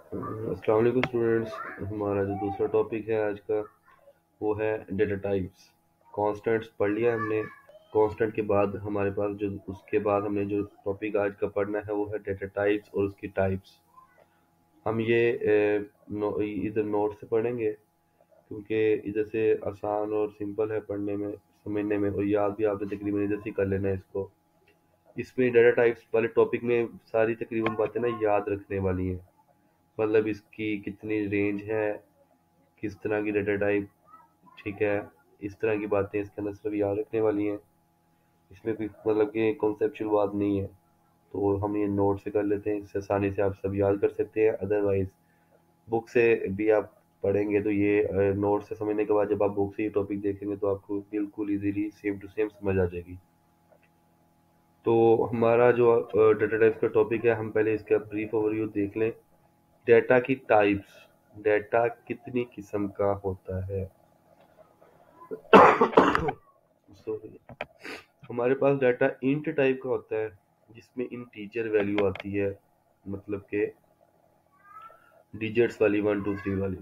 अस्सलाम वालेकुम स्टूडेंट्स। हमारा जो दूसरा टॉपिक है आज का वो है डेटा टाइप्स। कॉन्स्टेंट्स पढ़ लिया हमने। कांस्टेंट के बाद हमारे पास जो उसके बाद हमने जो टॉपिक आज का पढ़ना है वो है डेटा टाइप्स और उसकी टाइप्स। हम ये इधर नोट से पढ़ेंगे क्योंकि इधर से आसान और सिंपल है पढ़ने में समझने में, और याद भी आपने तकरीबन इधर से कर लेना है इसको। इसमें डाटा टाइप्स वाले टॉपिक में सारी तकरीबन बातें ना याद रखने वाली हैं। मतलब इसकी कितनी रेंज है, किस तरह की डेटा टाइप, ठीक है, इस तरह की बातें इसके अंदर सिर्फ याद रखने वाली हैं। इसमें कोई मतलब कि कॉन्सेप्चुअल बात नहीं है। तो हम ये नोट से कर लेते हैं, इससे आसानी से आप सब याद कर सकते हैं। अदरवाइज बुक से भी आप पढ़ेंगे तो ये नोट से समझने के बाद जब आप बुक से ये टॉपिक देखेंगे तो आपको बिल्कुल इजीली सेम टू सेम समझ आ जाएगी। तो हमारा जो डेटा टाइप्स का टॉपिक है, हम पहले इसका ब्रीफ ओवरव्यू देख लें। डेटा की टाइप्स। डेटा कितनी किस्म का होता है। सॉरी। हमारे पास डाटा इंट टाइप का होता है जिसमें इंटीजर वैल्यू आती है, मतलब के डिजिट्स वाली 1 2 3 वाली।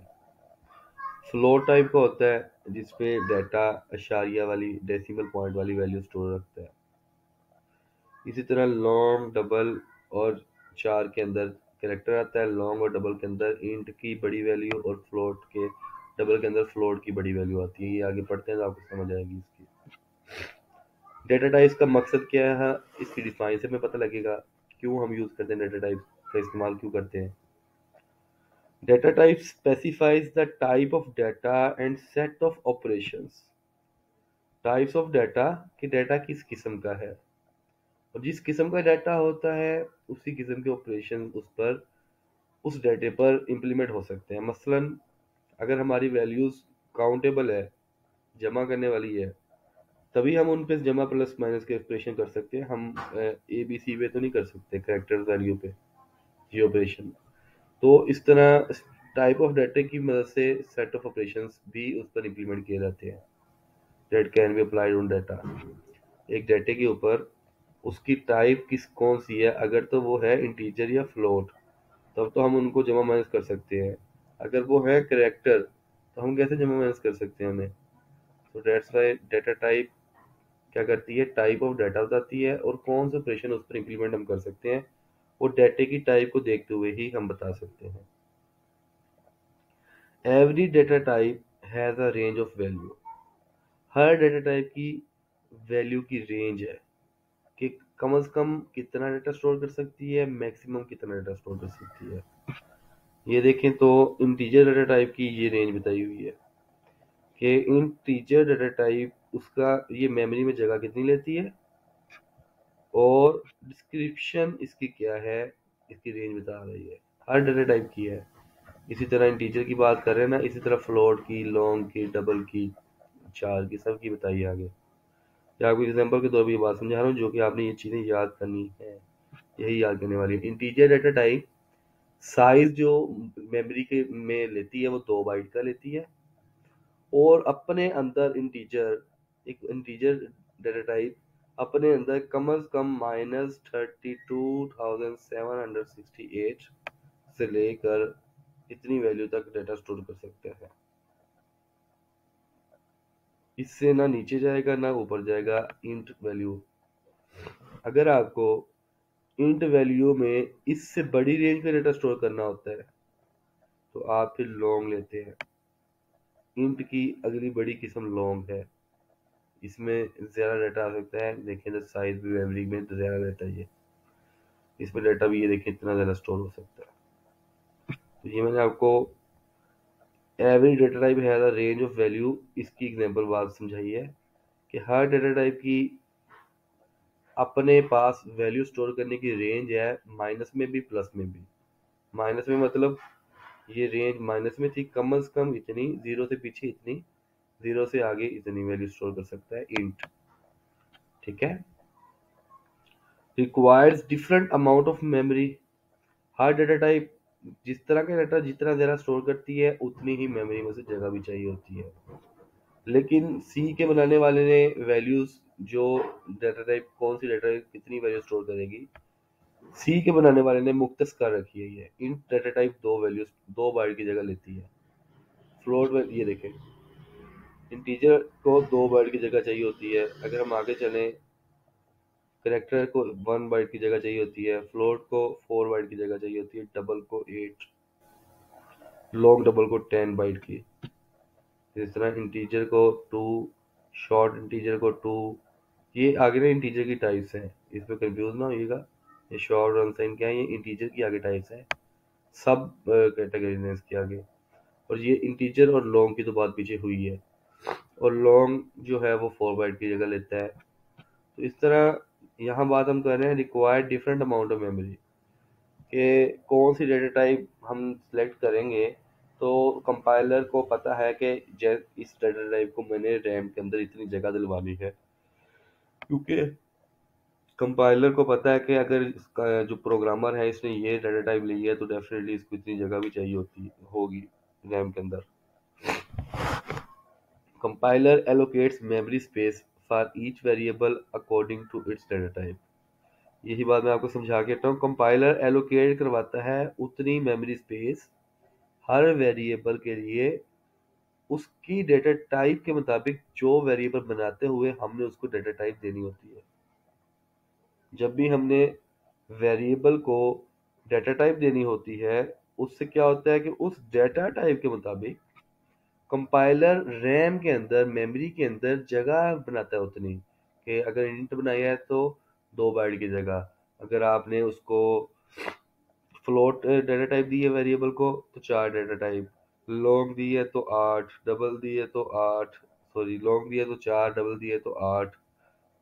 फ्लोट टाइप का होता है जिसमें डाटा अशारिया वाली डेसिमल पॉइंट वाली वैल्यू स्टोर रखता है। इसी तरह लॉन्ग डबल और चार के अंदर कैरेक्टर आता है। लॉन्ग और डबल के अंदर इंट की बड़ी वैल्यू और फ्लोट के डबल के अंदर फ्लोट की बड़ी वैल्यू आती है। ये आगे पढ़ते हैं तो आपको समझ आएगी इसकी। डेटा टाइप्स का मकसद क्या है, इसकी डिफाइन से हमें पता लगेगा क्यों हम यूज करते हैं, डेटा टाइप का इस्तेमाल क्यों करते हैं। Data type specifies the type of data and set of operations. Types of data कि डाटा किस किस्म का है, और जिस किस्म का डाटा होता है उसी किस्म के ऑपरेशन उस डाटे पर इम्प्लीमेंट हो सकते हैं। मसलन अगर हमारी वैल्यूज काउंटेबल है, जमा करने वाली है, तभी हम उन पे जमा प्लस माइनस के ऑपरेशन कर सकते हैं। हम ए बी सी पे तो नहीं कर सकते, करेक्टर वैल्यू पे ये ऑपरेशन। तो इस तरह टाइप ऑफ डाटा की मदद से सेट ऑफ ऑपरेशंस भी उस पर इम्प्लीमेंट किए जाते हैं। That can be applied on data. एक डाटे के ऊपर उसकी टाइप किस कौन सी है, अगर तो वो है इंटीजर या फ्लोट तब तो हम उनको जमा माइनस कर सकते हैं। अगर वो है करेक्टर तो हम कैसे जमा माइनस कर सकते हैं उन्हें। तो दैट्स वाई डाटा टाइप क्या करती है, टाइप ऑफ डाटा बताती है और कौन से ऑपरेशन उस पर इम्प्लीमेंट हम कर सकते हैं, वो डाटे की टाइप को देखते हुए ही हम बता सकते हैं। Every data type has a range of value. Her data type की वैल्यू की रेंज है कि कम से कम कितना डेटा स्टोर कर सकती है, मैक्सिमम कितना डेटा स्टोर कर सकती है। ये देखें तो इंटीजर डेटा टाइप की ये रेंज बताई हुई है कि इंटीजर डेटा टाइप उसका ये मेमोरी में जगह कितनी लेती है, और डिस्क्रिप्शन इसकी क्या है, इसकी रेंज बता रही है। हर डेटा टाइप की है। इसी तरह इंटीजर की बात कर रहे हैं ना, इसी तरह फ्लोट की, लॉन्ग की, डबल की, चार की, सब की बताइए आगे। या आपको एग्जांपल के तौर पर ये बात समझा रहा हूँ जो कि आपने ये चीज़ें याद करनी है, यही याद करने वाली है। इंटीजर डेटा टाइप साइज जो मेमोरी के में लेती है वो 2 बाइट का लेती है, और अपने अंदर एक इंटीजर डेटा टाइप अपने अंदर कम से कम -32,768 से लेकर इतनी वैल्यू तक डेटा स्टोर कर सकते हैं। इससे ना नीचे जाएगा ना ऊपर जाएगा इंट वैल्यू। अगर आपको इंट वैल्यू में इससे बड़ी रेंज में डेटा स्टोर करना होता है तो आप फिर लॉन्ग लेते हैं। इंट की अगली बड़ी किस्म लॉन्ग है। इसमें ज़्यादा डाटा आ सकता है, देखें तो साइज भी मेमोरी में तो ज़्यादा डाटा है। इसमें डाटा भी ये देखें इतना ज़्यादा स्टोर हो सकता है। तो ये मैंने आपको every data type has a range of value, इसकी एग्जांपल बात समझाई है कि हर डेटा टाइप की अपने पास वैल्यू स्टोर करने की रेंज है, माइनस में भी प्लस में भी। माइनस में मतलब ये रेंज माइनस में थी, कम से कम इतनी, जीरो से पीछे इतनी, जीरो से आगे इतनी वैल्यू स्टोर कर सकता है इंट। ठीक है। Requires different amount of memory. Her data type जिस तरह का डाटा जितना ज़्यादा स्टोर करती है उतनी ही मेमोरी में से जगह भी चाहिए होती है। लेकिन सी के बनाने वाले ने वैल्यूज जो डाटा टाइप कौन सी डाटा टाइप कितनी वैल्यू स्टोर करेगी सी के बनाने वाले ने मुख्तस कर रखी है ये इंट डाटा टाइप दो वैल्यूज 2 बाइट की जगह लेती है। फ्लोट में ये देखें, इंटीजर को 2 बाइट की जगह चाहिए होती है। अगर हम आगे चलें, करेक्टर को 1 बाइट की जगह चाहिए होती है, फ्लोट को 4 बाइट की जगह चाहिए होती है, डबल को 8, लॉन्ग डबल को 10 बाइट की। इस तरह इंटीजर को 2, शॉर्ट इंटीजर को 2। ये आगे ना इंटीजर की टाइप्स हैं, इसमें कंफ्यूज ना होइएगा। ये शॉर्ट और अनसाइन क्या है, ये इंटीजर की आगे टाइप्स हैं, सब कैटेगरीज हैं इसके आगे। और ये इंटीजर और लॉन्ग की तो बात पीछे हुई है, और लॉन्ग जो है वो 4 बाइट की जगह लेता है। तो इस तरह यहाँ बात हम कर रहे हैं required different amount of memory, कि कौन सी डेटा टाइप हम सेलेक्ट करेंगे। तो कंपाइलर को पता है कि इस डेटा टाइप को मैंने रैम के अंदर इतनी जगह दिलवानी है, क्योंकि कंपाइलर को पता है कि अगर इसका जो प्रोग्रामर है इसने ये डाटा टाइप ली है तो डेफिनेटली इसको इतनी जगह भी चाहिए होगी रैम के अंदर। Compiler allocates memory space for each variable according to its data type. यही बात मैं आपको समझा के हूँ, कंपाइलर एलोकेट करवाता है उतनी मेमोरी स्पेस हर वेरिएबल के लिए उसकी डेटा टाइप के मुताबिक जो वेरिएबल बनाते हुए हमने उसको डेटा टाइप देनी होती है। जब भी हमने वेरिएबल को डेटा टाइप देनी होती है, उससे क्या होता है कि उस डेटा टाइप के मुताबिक कंपाइलर रैम के अंदर मेमोरी के अंदर जगह बनाता है उतनी, कि अगर इंट बनाया है तो 2 बाइट की जगह, अगर आपने उसको फ्लोट डेटा टाइप दी है वेरिएबल को तो 4 डेटा टाइप, लॉन्ग दी है तो 8, डबल दी है तो 8, सॉरी लॉन्ग दी है तो 4, डबल दी है तो 8,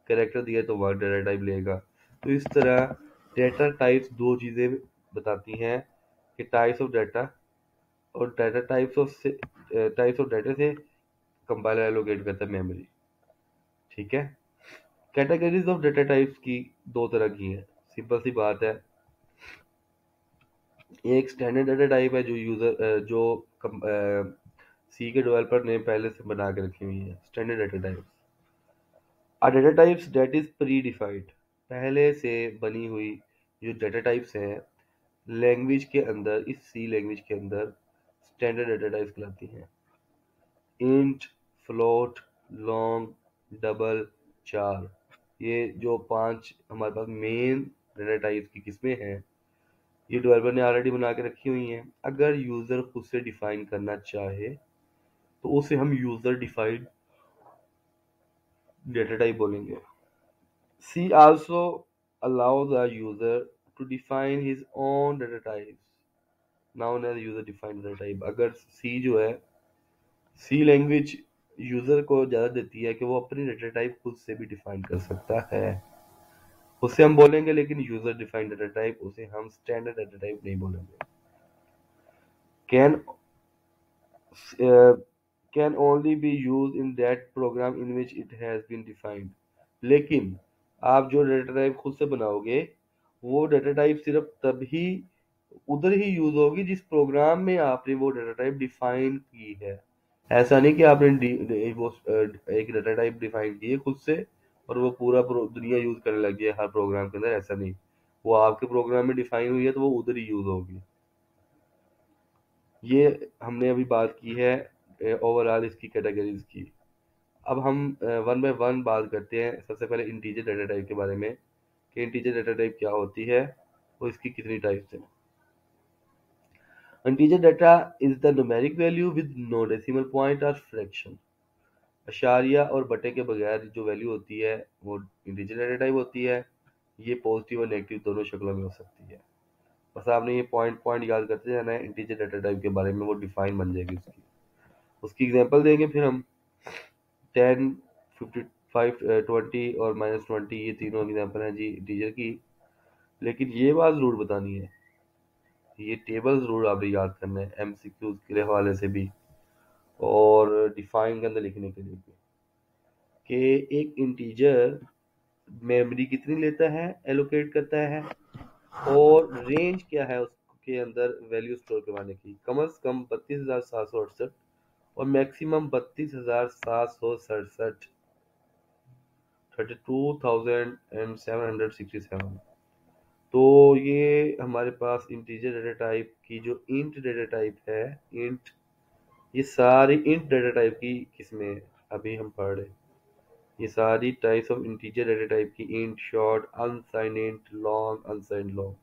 कैरेक्टर दिया है तो 1 डेटा टाइप लेगा। तो इस तरह डेटा टाइप्स दो चीज़ें बताती हैं, कि टाइप्स ऑफ डाटा और डाटा टाइप्स ऑफ डाटा से कंपाइलर एलोकेट करता है मेमोरी। ठीक है। कैटेगरीज ऑफ डेटा टाइप्स की दो तरह की हैं, सिंपल सी बात है। एक स्टैंडर्ड डाटा टाइप है जो जो सी के डेवलपर ने पहले से बना के रखी हुई है, standard data types. A data types that is pre defined, पहले से बनी हुई जो डेटा टाइप्स हैं लैंग्वेज के अंदर, इस सी लैंग्वेज के अंदर स्टैंडर्ड डेटा टाइप्स कहलाती हैं। इंट, फ्लोट, लॉन्ग, डबल, चार, ये जो 5 हमारे पास मेन डेटा टाइप्स की किस्में हैं, ये डेवलपर ने ऑलरेडी बना के रखी हुई हैं। अगर यूज़र खुद से डिफाइन करना चाहे तो उसे हम यूज़र डिफाइंड डेटा टाइप बोलेंगे। C also allows the user to define his own data types known as user defined data type। अगर C जो है, C लैंग्वेज यूजर को ज़्यादा देती है कि वो अपनी डेटा टाइप खुद से भी डिफाइन कर सकता है, उसे हम बोलेंगे, लेकिन यूजर डिफाइंड डेटा टाइप उसे हम स्टैंडर्ड डेटा टाइप नहीं बोलेंगे। Can can only be use in that program in which it has been defined. लेकिन आप जो डेटा टाइप खुद से बनाओगे वो डेटा टाइप सिर्फ तभी उधर ही यूज होगी जिस प्रोग्राम में आपने वो डेटा टाइप डिफाइन की है। ऐसा नहीं कि आपने वो एक डेटा टाइप डिफाइन की है खुद से और वो पूरा दुनिया यूज करने लगी है हर प्रोग्राम के अंदर, ऐसा नहीं। वो आपके प्रोग्राम में डिफाइन हुई है तो वो उधर ही यूज होगी। ये हमने अभी बात की है ओवरऑल इसकी कैटेगरीज की। अब हम वन बाय वन बात करते हैं। सबसे पहले इंटीजर डेटा टाइप के बारे में, कि इंटीजर डेटा टाइप क्या होती है और इसकी कितनी टाइप्स हैं। Integer data is the numeric value with no decimal point और फ्रैक्शन। अशारिया और बटे के बगैर जो वैल्यू होती है वो इंटीजर डेटा टाइप होती है। ये पॉजिटिव और नेगेटिव दोनों शक्लों में हो सकती है। बस आपने ये पॉइंट पॉइंट याद करते जाना है इंटीजर डेटा टाइप के बारे में, वो डिफाइन बन जाएगी उसकी। उसकी एग्जांपल देंगे फिर हम। 10, 55, 20 और -20, ये तीनों एग्जांपल हैं जी इंटीजर की। लेकिन ये बात जरूर बतानी है, ये टेबल जरूर आपने याद करना है एमसीक्यूज के हवाले से भी और डिफाइन के अंदर लिखने के लिए भी, कि एक इंटीजर मेमोरी कितनी लेता है, एलोकेट करता है, और रेंज क्या है उसके अंदर वैल्यू स्टोर करवाने की। कम से कम 32,768 और मैक्सिमम 32,767, 32,767। तो ये हमारे पास इंटीजर डेटा टाइप की जो इंट डेटा टाइप है, इंट, ये सारी इंट डेटा टाइप की किस्में अभी हम पढ़ रहे हैं। ये सारी types of integer data type की, int, short, unsigned int, long, unsigned long.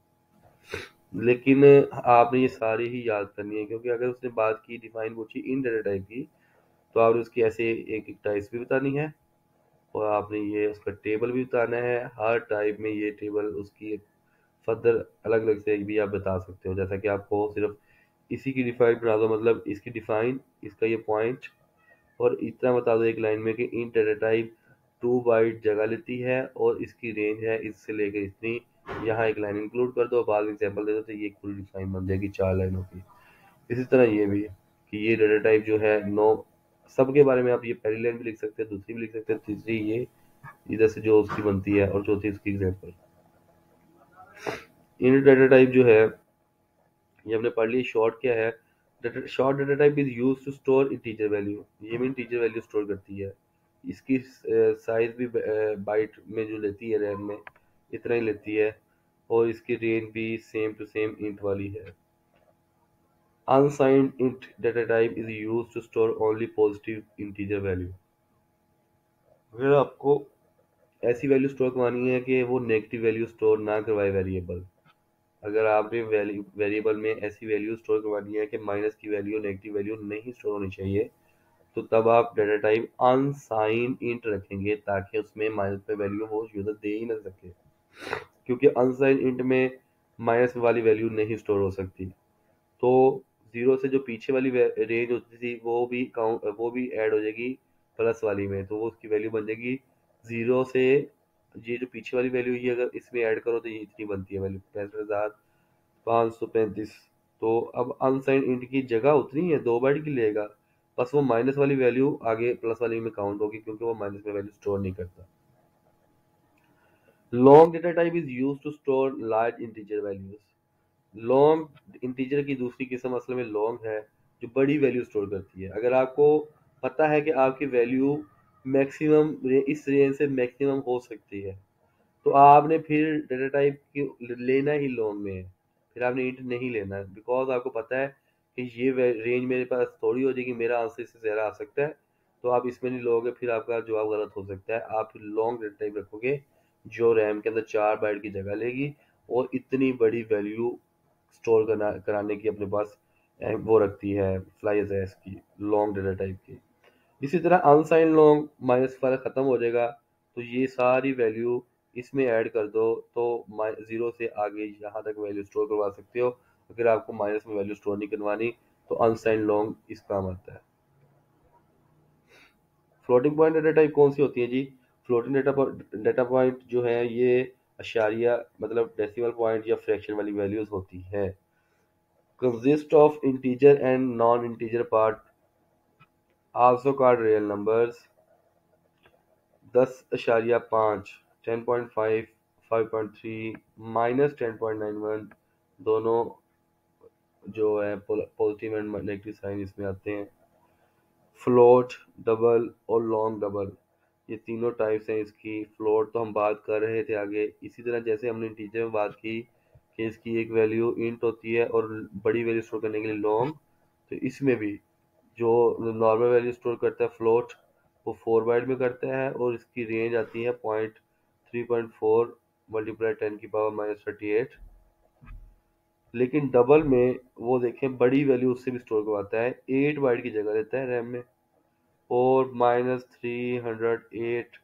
लेकिन आपने ये सारी ही याद करनी है, क्योंकि अगर उसने बात की डिफाइन पूछी इन डेटा टाइप की, तो आपने उसकी ऐसे एक एक टाइप्स भी बतानी है, और आपने ये उसका टेबल भी बताना है। हर टाइप में ये टेबल उसकी फर्दर अलग अलग से भी आप बता सकते हो। जैसा कि आपको सिर्फ इसी की डिफाइन बना दो, मतलब इसकी डिफाइन, इसका ये पॉइंट, और इतना बता दो एक लाइन में कि इन डेटा टाइप 2 बाइट जगह लेती है और इसकी रेंज है इससे लेकर इतनी। यहाँ एक लाइन इंक्लूड कर दो, बाद में एग्जाम्पल दे दो, तो ये फुल डिफाइन बन जाएगी 4 लाइनों की। इसी तरह ये भी कि ये डेटा टाइप जो है नो, सबके बारे में आप ये पहली लाइन भी लिख सकते हैं, दूसरी भी लिख सकते हैं, तीसरी ये इधर से जो उसकी बनती है, और चौथी उसकी एग्जाम्पल। इन डेटा टाइप जो है ये हमने पढ़ ली। शॉर्ट क्या है? Short data type is use to store integer value. ये भी इंटीजर वैल्यू स्टोर करती है। इसकी साइज भी बाइट में जो लेती है रैम में, इतना ही लेती है, और इसकी रेंज भी सेम टू सेम इंट वाली है। Unsigned int data type is use to store only positive integer value. अगर आपको ऐसी वैल्यू स्टोर करवानी है कि वो नेगेटिव वैल्यू स्टोर ना करवाए वेरिएबल, अगर आपने वेरिएबल में ऐसी वैल्यू स्टोर करवानी है कि माइनस की वैल्यू, नेगेटिव वैल्यू नहीं स्टोर होनी चाहिए, तो तब आप डेटा टाइप अनसाइन इंट रखेंगे, ताकि उसमें माइनस में वैल्यू वो यूजर दे ही ना सके, क्योंकि अनसाइन इंट में माइनस वाली वैल्यू नहीं स्टोर हो सकती। तो जीरो से जो पीछे वाली रेंज होती थी वो भी ऐड हो जाएगी प्लस वाली में, तो वो उसकी वैल्यू बन जाएगी जीरो से। ये जो पीछे वाली वैल्यू ये अगर इसमें ऐड करो तो ये इतनी बनती है वैल्यू, 65,535। तो अब अनसाइंड इंट की जगह उतनी है, 2 बाइट की लेगा, बस वो माइनस वाली वैल्यू आगे प्लस वाली में काउंट होगी, क्योंकि वो माइनस में वैल्यू स्टोर नहीं करता। Long data type is use to store large integer values. Long integer की दूसरी किस्म असल में लॉन्ग है, जो बड़ी वैल्यू स्टोर करती है। अगर आपको पता है कि आपकी वैल्यू मैक्सिमम इस रेंज से मैक्सिमम हो सकती है, तो आपने फिर डेटा टाइप की लेना ही लॉन्ग में है, फिर आपने इंट नहीं लेना है, बिकॉज आपको पता है कि ये रेंज मेरे पास थोड़ी हो जाएगी, मेरा आंसर इससे ज़्यादा आ सकता है, तो आप इसमें नहीं लोगे, फिर आपका जवाब गलत हो सकता है। आप फिर लॉन्ग डेटा टाइप रखोगे जो रैम के अंदर 4 बाइट की जगह लेगी, और इतनी बड़ी वैल्यू स्टोर कराने की अपने पास वो रखती है फ्लाइज है इसकी, लॉन्ग डेटा टाइप की। इसी तरह अनसाइन लॉन्ग माइनस वाला ख़त्म हो जाएगा, तो ये सारी वैल्यू इसमें ऐड कर दो, तो जीरो से आगे यहाँ तक वैल्यू स्टोर करवा सकते हो। अगर आपको माइनस में वैल्यू स्टोर नहीं करवानी, तो अनसाइन लॉन्ग इस काम आता है। फ्लोटिंग पॉइंट डेटा टाइप कौन सी होती है जी? फ्लोटिंग डेटा पॉइंट जो है ये अशारिया मतलब डेसिमल पॉइंट या फ्रैक्शन वाली वैल्यूज होती है। Consist of integer and non integer part, also called real numbers. 10.5, 10.5, 5.3, -10.91, दोनों जो है पॉजिटिव एंड नेगेटिव साइन इसमें आते हैं। फ्लोट, डबल और लॉन्ग डबल, ये तीनों टाइप्स हैं इसकी। फ्लोट तो हम बात कर रहे थे आगे, इसी तरह जैसे हमने इंटीजर में बात की कि इसकी एक वैल्यू इंट होती है और बड़ी वैल्यू स्टोर करने के लिए लॉन्ग, तो इसमें भी जो नॉर्मल वैल्यू स्टोर करता है फ्लोट, वो 4 बाइट में करता है, और इसकी रेंज आती है 3.4 मल्टीप्लाई 10⁻38। लेकिन डबल में वो देखें बड़ी वैल्यू उससे भी स्टोर करवाता है, 8 बाइट की जगह लेता है रैम में, और -308,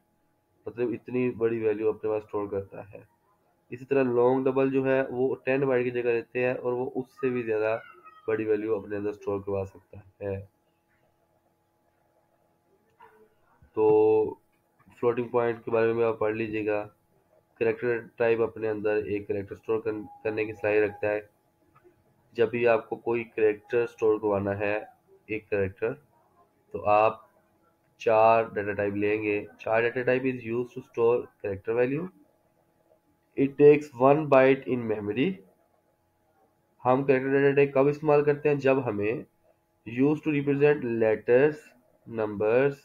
मतलब इतनी बड़ी वैल्यू अपने पास स्टोर करता है। इसी तरह लॉन्ग डबल जो है वो 10 बाइट की जगह लेते हैं, और वो उससे भी ज़्यादा बड़ी वैल्यू अपने अंदर स्टोर करवा सकता है। तो फ्लोटिंग पॉइंट के बारे में आप पढ़ लीजिएगा। करेक्टर टाइप अपने अंदर एक करेक्टर स्टोर करने की सलाहियत रखता है। जब भी आपको कोई करेक्टर स्टोर करवाना है, एक करेक्टर, तो आप 4 डेटा टाइप लेंगे। 4 data type is use to store character value. It takes 1 byte in memory. हम करेक्टर डेटा टाइप कब इस्तेमाल करते हैं? जब हमें use to represent letters, numbers,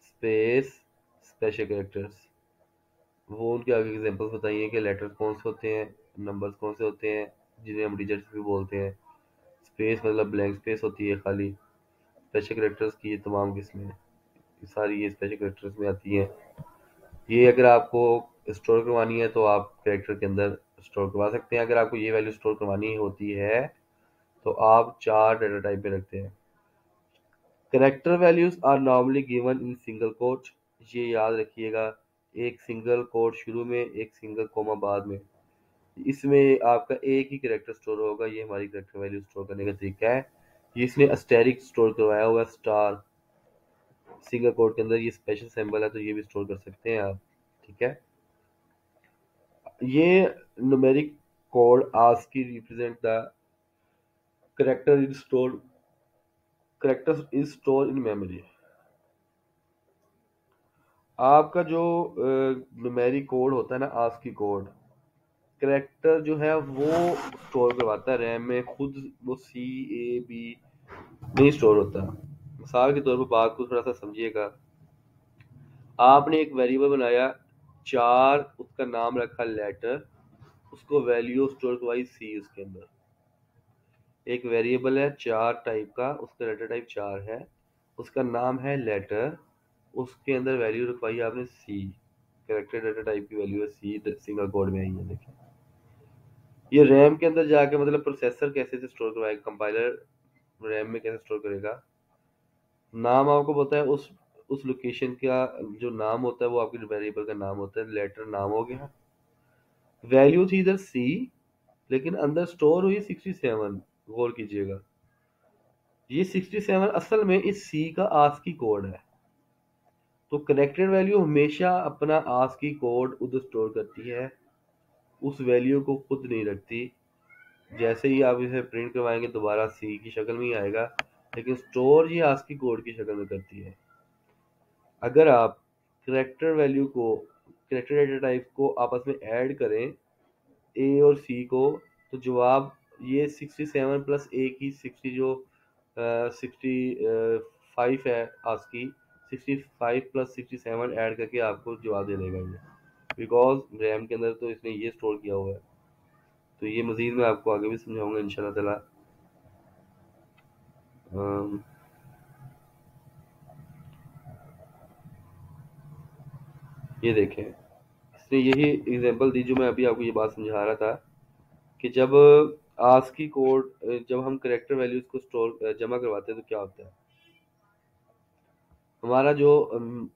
space, special characters. वो उनके आगे एग्जांपल्स बताइए कि लेटर कौन से होते हैं, नंबर्स कौन से होते हैं जिन्हें हम डिजिट्स भी बोलते हैं। स्पेस मतलब ब्लैंक स्पेस होती है खाली। स्पेशल कैरेक्टर्स की ये तमाम किस्में, ये सारी ये स्पेशल कैरेक्टर्स में आती हैं। ये अगर आपको स्टोर करवानी है तो आप कैरेक्टर के अंदर स्टोर करवा सकते हैं। अगर आपको ये वैल्यू स्टोर करवानी होती है तो आप 4 डेटा टाइप पे रखते हैं। Character values are normally given in single quote. ये याद रखिएगा, एक सिंगल कोट शुरू में, एक सिंगल कोमा बाद में। इसमें आपका एक ही कैरेक्टर स्टोर होगा। ये हमारी कैरेक्टर वैल्यू स्टोर करने का तरीका है। ये इसने अस्टेरिक स्टोर करवाया हुआ है, स्टार सिंगल कोट के अंदर। ये स्पेशल सिंबल है तो ये भी स्टोर कर सकते हैं आप। ठीक है, ये numeric code ASCII represent the character is stored character is store in memory. आपका जो न्यूमेरिक कोड होता है ना, ASCII कोड, करेक्टर जो है वो स्टोर करवाता है रैम में खुद। वो CAB नहीं स्टोर होता। मिसाल के तौर पर बात को थोड़ा सा समझिएगा। आपने एक वेरिएबल बनाया 4, उसका नाम रखा लेटर, उसको वैल्यू स्टोर करवाई C उसके अंदर। एक वेरिएबल है 4 टाइप का, उसका लेटर टाइप 4 है, उसका नाम है लेटर, उसके अंदर वैल्यू रखवाई आपने C। कैरेक्टर डेटा टाइप की वैल्यू है C, सिंगल कोड में आई है। देखिए ये रैम के अंदर जाके मतलब प्रोसेसर कैसे से स्टोर करवाएगा, कंपाइलर रैम में कैसे स्टोर करेगा। नाम आपको पता है, उस लोकेशन का जो नाम होता है वो आपके वेरिएबल का नाम होता है। लेटर नाम हो गया, वैल्यू थी इधर C लेकिन अंदर स्टोर हुई 67। गौर कीजिएगा, ये 67 असल में इस C का ASCII कोड है। तो कनेक्टेड वैल्यू हमेशा अपना ASCII कोड उधर स्टोर करती है, उस वैल्यू को खुद नहीं रखती। जैसे ही आप इसे प्रिंट करवाएंगे दोबारा C की शक्ल में ही आएगा, लेकिन स्टोर ये ASCII कोड की शक्ल में करती है। अगर आप करेक्टर डेटा टाइप को आपस में ऐड करें A और C को, तो जवाब ये 67 प्लस A की 60 जो 65 है ASCII, 65 प्लस 67 ऐड करके आपको जवाब दे देगा ये, बिकॉज रैम के अंदर तो इसने ये स्टोर किया हुआ है। तो ये मजीद मैं आपको आगे भी समझाऊंगा इंशाल्लाह ताला। ये देखें, इसने यही एग्जांपल दी जो मैं अभी आपको ये बात समझा रहा था कि जब ASCII कोड, जब हम करेक्टर वैल्यूज को स्टोर जमा करवाते हैं तो क्या होता है। हमारा जो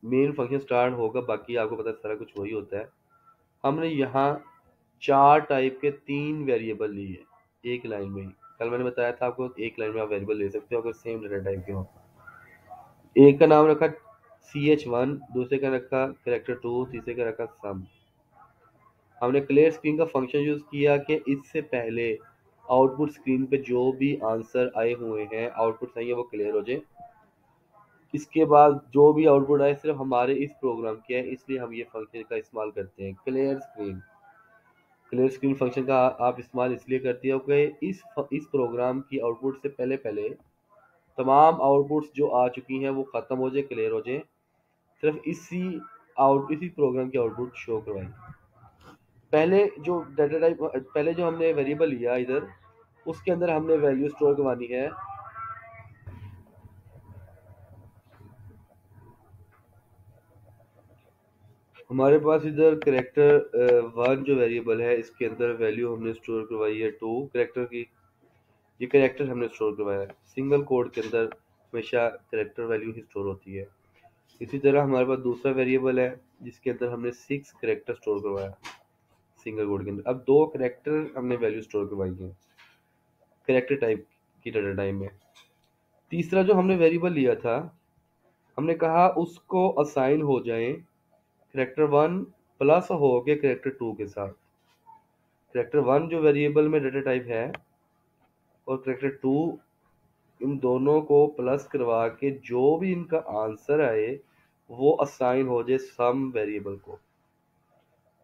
मेन फंक्शन स्टार्ट होगा, बाकी आपको पता है सारा कुछ वही होता है। हमने यहाँ 4 टाइप के 3 वेरिएबल लिए एक लाइन में ही। कल मैंने बताया था आपको एक लाइन में आप वेरिएबल ले सकते हो अगर सेम डेटा टाइप के हो। एक का नाम रखा CH1, दूसरे का रखा करेक्टर 2, तीसरे का रखा सम। हमने क्लियर स्क्रीन का फंक्शन यूज किया कि इससे पहले आउटपुट स्क्रीन पे जो भी आंसर आए हुए हैं, आउटपुट सही है वो क्लियर हो जाए। इसके बाद जो भी आउटपुट आए सिर्फ हमारे इस प्रोग्राम के है, इसलिए हम ये फंक्शन का इस्तेमाल करते हैं। क्लियर स्क्रीन फंक्शन का आप इस्तेमाल इसलिए करते हो कि इस प्रोग्राम की आउटपुट से पहले पहले तमाम आउटपुट्स जो आ चुकी हैं वो ख़त्म हो जाए, क्लियर हो जाए, सिर्फ इसी प्रोग्राम की आउटपुट शो करवाई। पहले जो हमने वेरिएबल लिया इधर, उसके अंदर हमने वैल्यू स्टोर करवानी है। हमारे पास इधर करेक्टर 1 जो वेरिएबल है, इसके अंदर वैल्यू हमने स्टोर करवाई है 2 करेक्टर की। ये करेक्टर हमने स्टोर करवाया है। सिंगल कोड के अंदर हमेशा करेक्टर वैल्यू ही स्टोर होती है। इसी तरह हमारे पास दूसरा वेरिएबल है जिसके अंदर हमने 6 करेक्टर स्टोर करवाया सिंगल कोड के अंदर। अब 2 करेक्टर हमने वैल्यू स्टोर करवाई है करेक्टर टाइप की डेटा टाइप में। तीसरा जो हमने वेरिएबल लिया था, हमने कहा उसको असाइन हो जाए करेक्टर 1 प्लस हो गए करेक्टर 2 के साथ। करेक्टर 1 जो वेरिएबल में डेटा टाइप है और करेक्टर 2, इन दोनों को प्लस करवा के जो भी इनका आंसर आए वो असाइन हो जाए सम वेरिएबल को।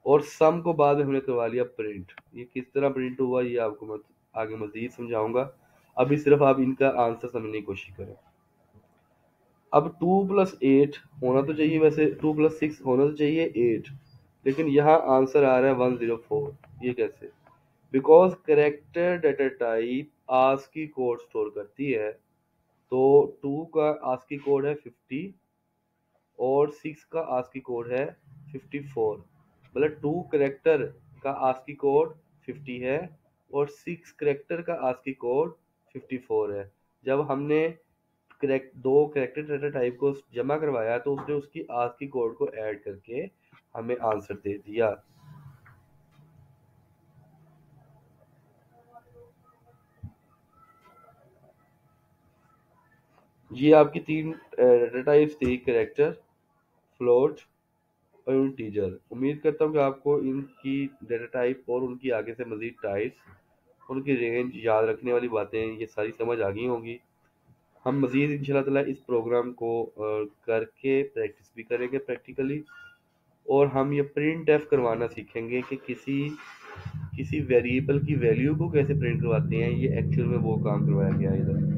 और सम को बाद में हमने करवा लिया प्रिंट। ये किस तरह प्रिंट हुआ ये आपको मैं आगे मजीद समझाऊंगा। अभी सिर्फ आप इनका आंसर समझने की कोशिश करें। अब 2 प्लस 8 होना तो चाहिए, वैसे 2 प्लस 6 होना तो चाहिए 8, लेकिन यहाँ आंसर आ रहा है 104। ये कैसे? Because character data type ASCII code store करती है, तो 2 का आस्की कोड है 50 और 6 का आस्की कोड है 54। मतलब 2 करेक्टर का आस्की कोड 50 है और 6 करेक्टर का आस्की कोड 54 है। जब हमने दो करेक्टर डेटा टाइप को जमा करवाया तो उसने उसकी आस्की कोड को ऐड करके हमें आंसर दे दिया। ये आपकी 3 डेटा टाइप्स थी, करेक्टर, फ्लोट और इंटीजर। उम्मीद करता हूँ कि आपको इनकी डेटा टाइप और उनकी आगे से मजीद टाइप्स, उनकी रेंज, याद रखने वाली बातें ये सारी समझ आ गई होंगी। हम मजीद इंशाल्लाह ताला इस प्रोग्राम को करके प्रैक्टिस भी करेंगे प्रैक्टिकली, और हम ये प्रिंट एफ करवाना सीखेंगे कि किसी किसी वेरिएबल की वैल्यू को कैसे प्रिंट करवाते हैं। ये एक्चुअल में वो काम करवाया गया है। इधर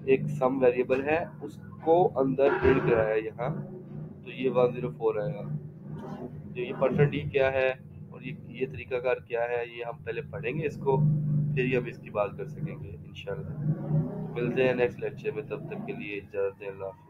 एक सम वेरिएबल है, उसको अंदर प्रिंट कराया है यहाँ, तो ये 104 आएगा। तो ये परसेंट डी क्या है और ये तरीकाकार क्या है, ये हम पहले पढ़ेंगे इसको, फिर ही हम इसकी बात कर सकेंगे इंशाल्लाह। मिलते हैं नेक्स्ट लेक्चर में, तब तक के लिए इजाज़त दें। अल्लाह हाफ़िज़।